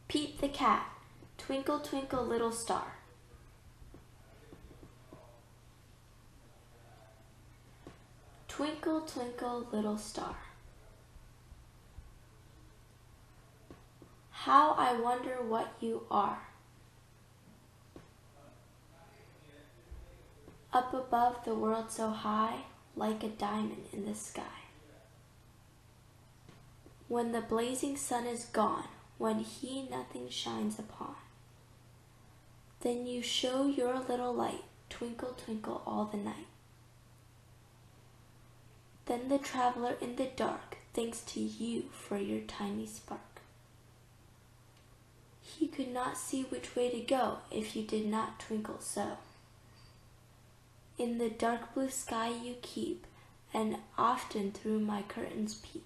Pete the cat, twinkle, twinkle, little star. Twinkle, twinkle, little star. How I wonder what you are. Up above the world so high, like a diamond in the sky. When the blazing sun is gone, when he nothing shines upon, then you show your little light, twinkle, twinkle all the night. Then the traveler in the dark thanks to you for your tiny spark. He could not see which way to go if you did not twinkle so. In the dark blue sky you keep, and often through my curtains peep.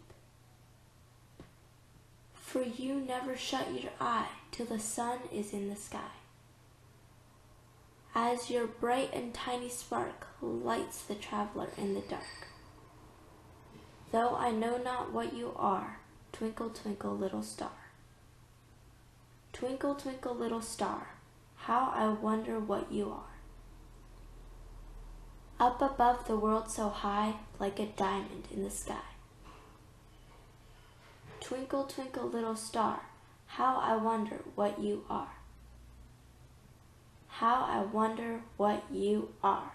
For you never shut your eye till the sun is in the sky. As your bright and tiny spark lights the traveler in the dark. Though I know not what you are, twinkle, twinkle, little star. Twinkle, twinkle, little star, how I wonder what you are. Up above the world so high, like a diamond in the sky. Twinkle, twinkle, little star, how I wonder what you are. How I wonder what you are.